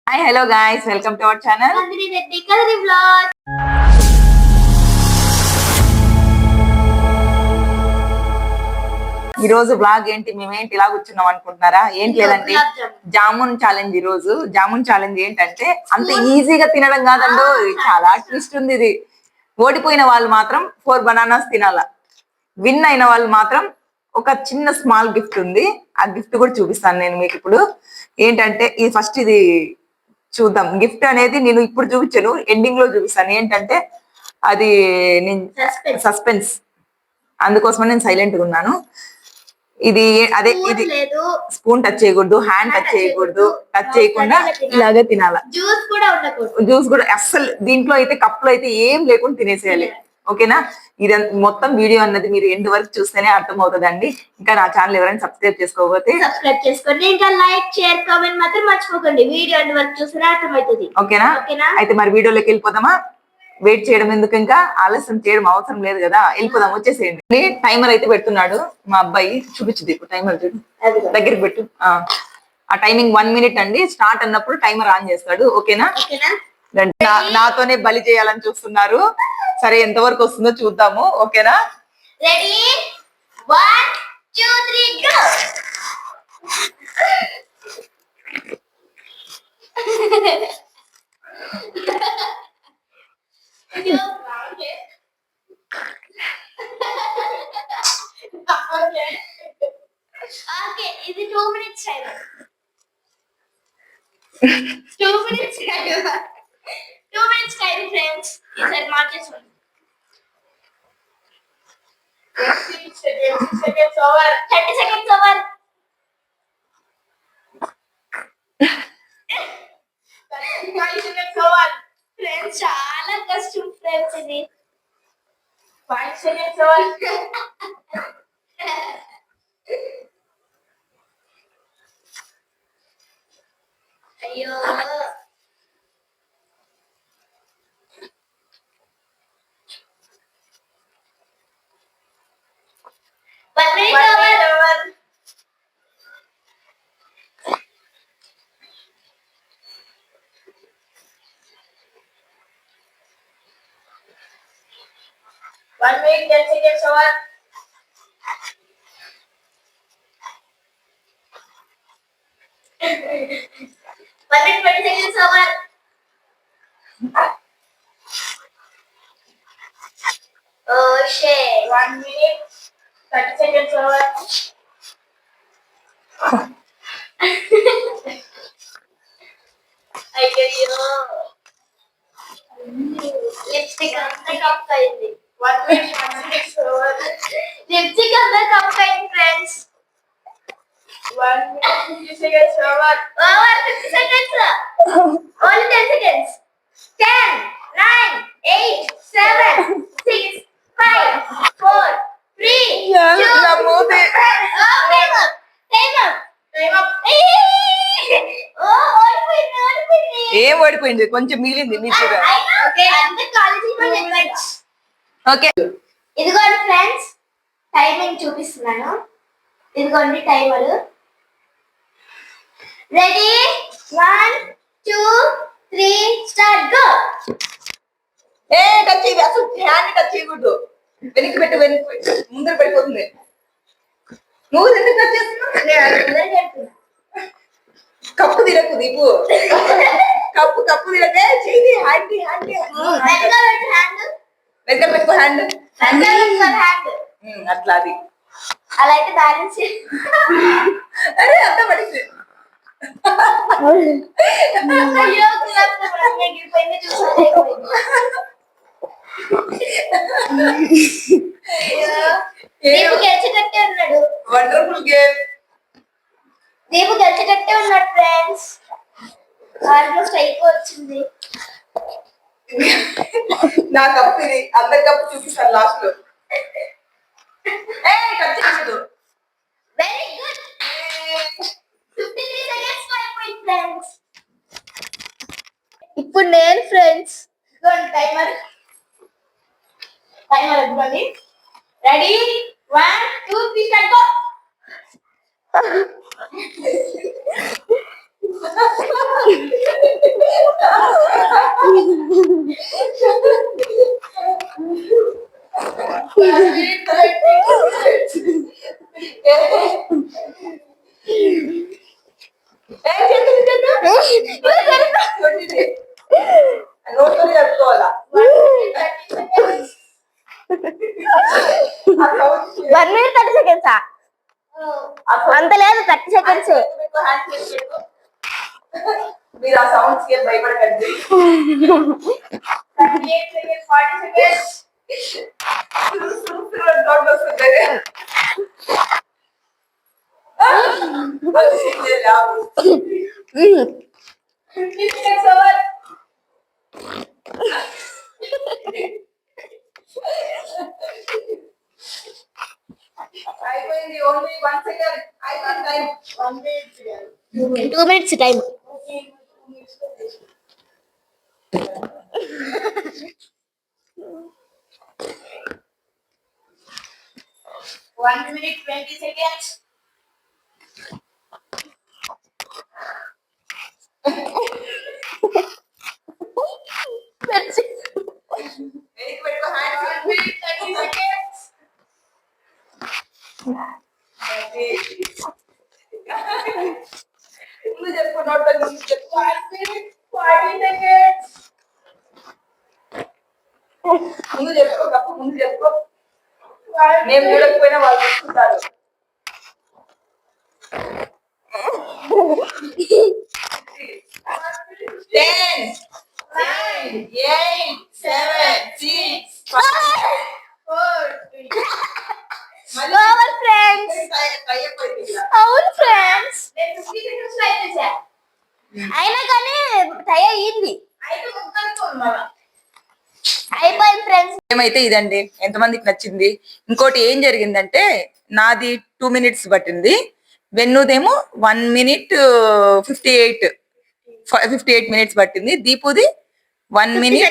Hi hello guys, welcome to our channel. ఈ రోజు blog ఏంటి, మేమేంటి ఇలా కూర్చున్నాం అనుకుంటున్నారా? ఏంటి లేదండి, జామున్ ఛాలెంజ్. ఈ రోజు జామున్ ఛాలెంజ్ ఏంటంటే అంత ఈజీగా తినడం కాదండో, చాలా ట్విస్ట్ ఉంది ఇది. ఓడిపోయిన వాళ్ళు మాత్రం 4 బనానాస్ తినాల, విన్ అయిన వాళ్ళు మాత్రం ఒక చిన్న స్మాల్ గిఫ్ట్ ఉంది. ఆ గిఫ్ట్ కూడా చూపిస్తాను నేను మీకు ఇప్పుడు. ఏంటంటే ఇది ఫస్ట్ ఇది చూద్దాం. గిఫ్ట్ అనేది నేను ఇప్పుడు చూపించాను, ఎండింగ్ లో చూపిస్తాను. ఏంటంటే అది నేను సస్పెన్స్, అందుకోసమని నేను సైలెంట్ గా ఉన్నాను. ఇది అదే, ఇది స్పూన్ టచ్ చేయకూడదు, హ్యాండ్ టచ్ చేయకూడదు, టచ్ చేయకుండా ఇలాగే తినాల. జ్యూస్ కూడా అస్సలు, దీంట్లో అయితే కప్పులో అయితే ఏం లేకుండా తినేసేయాలి. ఓకేనా? ఇది మొత్తం వీడియో అన్నది మీరు ఎండ్ వరకు చూస్తేనే అర్థం అవుతుందండి. ఇంకా నా ఛానల్ ఎవరైనా సబ్స్క్రైబ్ చేసుకోకపోతే సబ్స్క్రైబ్ చేసుకోండి. ఇంకా లైక్ షేర్ కామెంట్ మాత్రం మర్చిపోకండి. వీడియో ఎండ్ వరకు చూస్తేనే అర్థమవుతుంది. ఓకేనా? అయితే మరి వీడియోలోకి వెళ్ళిపోదామా? వెయిట్ చేయడం ఎందుకు, ఇంకా ఆలస్యం చేయడం అవసరం లేదు కదా, వెళ్ళిపోదాం. వచ్చేసేయండి. టైమర్ అయితే పెడుతున్నాడు మా అబ్బాయి. చూపించింది ఇప్పుడు టైమర్, చూడు దగ్గరికి పెట్టు. ఆ టైమింగ్ 1 మినిట్ అండి. స్టార్ట్ అన్నప్పుడు టైమర్ ఆన్ చేస్తాడు. ఓకేనా? నాతోనే బలి చేయాలని చూస్తున్నారు. సరే, ఎంతవరకు వస్తుందో చూద్దాము. ఓకేనా? Ready 1 2 3 go. ఓకే, ఇది 2 minutes time. 2 minutes time. 2 minutes time friends. ఈసారి మార్చేసుకోండి. 30 seconds over. 30 seconds over. 35 seconds over. Friends చాలా కష్టం ఫ్రెండ్స్ ఇది. 5 seconds over. అయ్యో, One minute over. One minute 10 seconds over. One minute 20 seconds over. Oh shit. 1 minute 30 seconds over. అయ్యో, lipstick అంతా cup అయింది. 1 minute 1 seconds over. Lipstick అంతా cup అయింది friends. 1 minute 50 seconds over. Over 50 seconds. Only 10 seconds. 10 9 8 7 6 5 4 3 2 ఏం ఓడిపోయింది, కొంచెం మిగిలింది మీకు. ఓకే, ఇదిగోండి ఫ్రెండ్స్, టైమింగ్ చూపిస్తున్నాను. ఇదిగోండి timer. Ready 1 2 3 start go. Touch చేయి, అసలు హ్యాండ్ టచ్ చేయకూడదు. వెనక్కి పెట్టు, వెనక్కి ముందర పడిపోతుంది. నువ్వు ఎందుకు టచ్ చేస్తున్నావు? కప్పు తినకు దీపు. కప్పు తినకే, చెయ్యి హ్యాండ్ వెనక పెట్టుకో. హ్యాండ్ అట్లా, అది అలా అయితే బ్యాలెన్స్. అరే అంత పడింది. అయ్యో, ఎగిరిపోయింది. చూసాను దీపు గెలిచేటట్టే ఉన్నాడు. Wonderful game. దీపు గెలిచేటట్టే ఉన్నాడు ఫ్రెండ్స్. ఆల్మోస్ట్ అయిపోవచ్చింది. నా కప్పు ఇది, అందరి కప్పు చూపిస్తాను లాస్ట్ లో. Very good. 53 seconds అయిపోయింది ఫ్రెండ్స్. ఇప్పుడు నేను ఫ్రెండ్స్ టైమర్ అనుకోండి. Ready 1 2 3 start go. నోట్లో చెప్పుకోవాలా 1 minute 30 seconds. అంత లేదు 30 seconds. మీరు ఆ సౌండ్స్ కి భయపడకండి. 38 seconds 40 seconds అయిపోయింది. ఓన్లీ 1 సెకండ్ అయిపోయింది time. 2 minutes time. One minute 20 seconds. That's it. Very good. 1 minute 30 seconds. ముందు చెప్పు నోట్ ముందు చెప్పు. 1 minute 40 seconds. ముందు చెప్పు కప్పు ముందు చెప్పు. నేను చూడకపోయినా వాళ్ళు చూసుకుంటారు. 10 9 8 7 6 5 4 Over friends. అవును ఫ్రెండ్స్. అయినా కానీ టై అయ్యింది. అయిపోయింది ఫ్రెండ్స్. ఏమైతే ఇదండి ఎంతమందికి నచ్చింది. ఇంకోటి ఏం జరిగిందంటే నాది 2 minutes పట్టింది. వెన్నుదేమో 1 minute 58 minutes పట్టింది. దీపుది 1 minute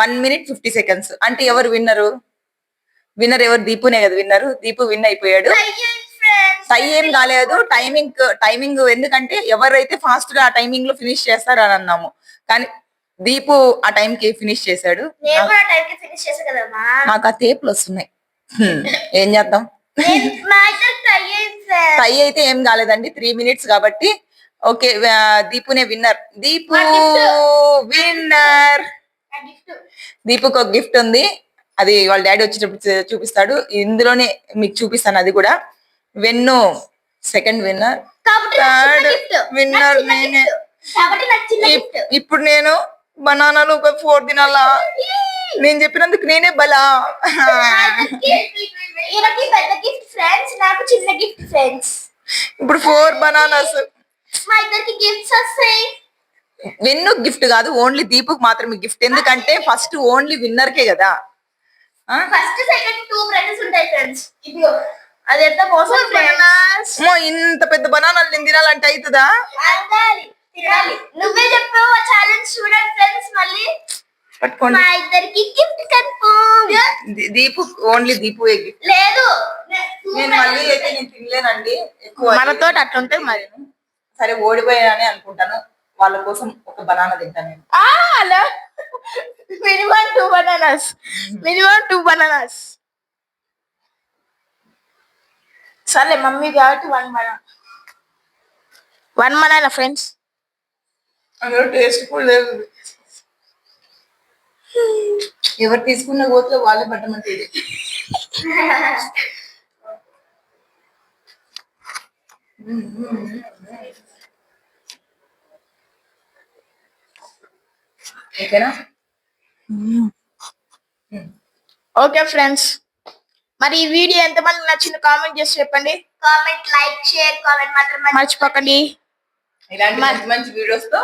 1 minute 50 seconds. అంటే ఎవరు విన్నరు? విన్నర్ ఎవరు? దీపునే కదా విన్నరు. దీపు విన్ అయిపోయాడు. టై ఏం కాలేదు. టైమింగ్ ఎందుకంటే ఎవరైతే ఫాస్ట్ గా ఆ టైమింగ్ లో ఫినిష్ చేస్తారో అని అన్నాము. కానీ దీపు ఆ టైం కి ఫినిష్ చేశాడు. నాకు ఆ తేపులు వస్తున్నాయి. ఏం చేద్దాం. టై అయితే ఏం కాలేదండి. 3 minutes కాబట్టి ఓకే. దీపునే విన్నర్. దీపు విన్నర్. దీపుకు ఒక గిఫ్ట్ ఉంది. అది వాళ్ళ డాడీ వచ్చేటప్పుడు చూపిస్తాడు. ఇందులోనే మీకు చూపిస్తాను. అది కూడా వెన్ను సెకండ్ విన్నర్, థర్డ్ విన్నర్ నేనే. ఇప్పుడు నేను బనానాలు ఒక 4 తినాలా? నేను చెప్పినందుకు నేనే బలా. ఇప్పుడు 4 బనానాస్. వెన్ను గిఫ్ట్ కాదు, ఓన్లీ దీపుకు మాత్రమే గిఫ్ట్. ఎందుకంటే ఫస్ట్ ఓన్లీ విన్నర్ కే కదా. ఫస్ట్ సెకండ్ 2 ప్రైజెస్ ఉంటాయి ఫ్రెండ్స్. ఇదిగో అది ఎంత మోసం ఫ్రెండ్స్. ఇంత పెద్ద బనానాలు నేను తినాలంటే అవుతుందా? తినాలి. నువ్వే చెప్పావు ఛాలెంజ్. చూడండి ఫ్రెండ్స్ మళ్ళీ పట్టుకోండి. మా ఇద్దరికి gift confirm. Deepu only Deepu gift లేదు. నేను మళ్ళీ అయితే నేను తినలేనండి ఎక్కువ. మనతో అట్లుంటే మరి సరే ఓడిపోయానని అనుకుంటాను. వాళ్ళ కోసం ఒక బనానా తింటాను నేను. Hello minimum 2 bananas. Minimum 2 bananas. సరే మమ్మీ కాబట్టి 1 banana. 1 banana friends. అందులో టేస్ట్ కూడా లేదు. ఎవరు తీసుకున్న గోతులో వాళ్ళే పట్టమంటే ఇది. ఓకేనా? ఓకే ఫ్రెండ్స్, మరి ఈ వీడియో ఎంతమందికి నచ్చిందో కామెంట్ చేసి చెప్పండి. కామెంట్, లైక్, షేర్, కామెంట్ మాత్రం మర్చిపోకండి. ఇలాంటి మంచి మంచి వీడియోస్ తో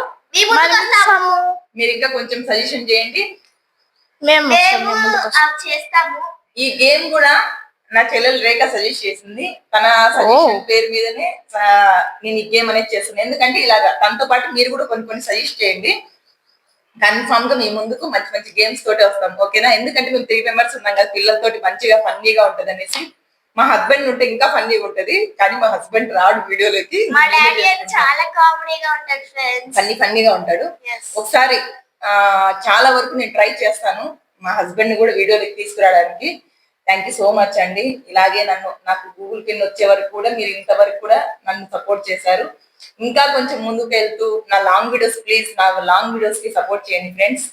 మీరు ఇంకా కొంచెం సజెషన్ చేయండి. మేము చేస్తాము. ఈ గేమ్ కూడా నా చెల్లెలు రేఖ సజెస్ట్ చేసింది. తన సజెషన్ పేరు మీదనే నేను ఈ గేమ్ అనేది చేస్తున్నాను. ఎందుకంటే ఇలాగా తనతో పాటు మీరు కూడా కొన్ని సజెస్ట్ చేయండి. కన్ఫామ్ గా మీ ముందుకు మంచి మంచి గేమ్స్ తోటి వస్తాం. ఓకేనా? ఎందుకంటే మేము 3 members ఉన్నాం కదా, పిల్లలతోటి మంచిగా ఫన్నీగా ఉంటది అనేసి. మా హస్బెండ్ ఉంటే ఇంకా ఫన్నీగా ఉంటది, కానీ మా హస్బెండ్ రాడు వీడియోలోకి. మా డాడీ చాలా కామెడీగా ఉంటాడు ఫ్రెండ్స్. ఫన్నీగా ఉంటాడు. ఒకసారి చాలా వరకు నేను ట్రై చేస్తాను మా హస్బెండ్ కూడా వీడియోలోకి తీసుకురావడానికి. థ్యాంక్ యూ సో మచ్ అండి. ఇలాగే నాకు గూగుల్ పిన్ వచ్చే వరకు కూడా మీరు ఇంతవరకు కూడా నన్ను సపోర్ట్ చేశారు. ఇంకా కొంచెం ముందుకు వెళ్తూ నా లాంగ్ వీడియోస్ ప్లీజ్ నా లాంగ్ వీడియోస్ కి సపోర్ట్ చేయండి ఫ్రెండ్స్.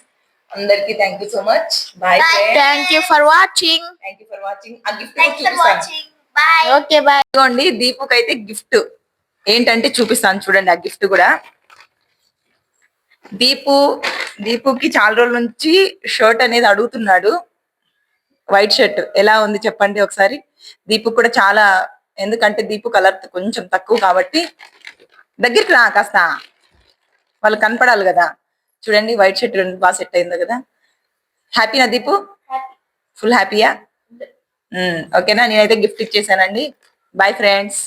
అందరికి thank you so much. Bye friends. Thank you for watching. Thank you for watching. ఆ గిఫ్ట్ చూపిస్తాను. Okay bye. ఇదిగోండి దీపుకి అయితే గిఫ్ట్ ఏంటంటే చూపిస్తాను చూడండి. ఆ గిఫ్ట్ కూడా దీపుకి చాలా రోజుల నుంచి షర్ట్ అనేది అడుగుతున్నాడు. వైట్ షర్ట్ ఎలా ఉంది చెప్పండి ఒకసారి. దీపు కూడా చాలా, ఎందుకంటే దీపు కలర్ కొంచెం తక్కువ కాబట్టి దగ్గరికి రా కాస్త, వాళ్ళు కనపడాలి కదా. చూడండి వైట్ షర్ట్ బాగా సెట్ అయిందో కదా. హ్యాపీనా దీపు? ఫుల్ హ్యాపీయా? ఓకేనా, నేనైతే గిఫ్ట్ ఇచ్చేసానండి. Bye friends.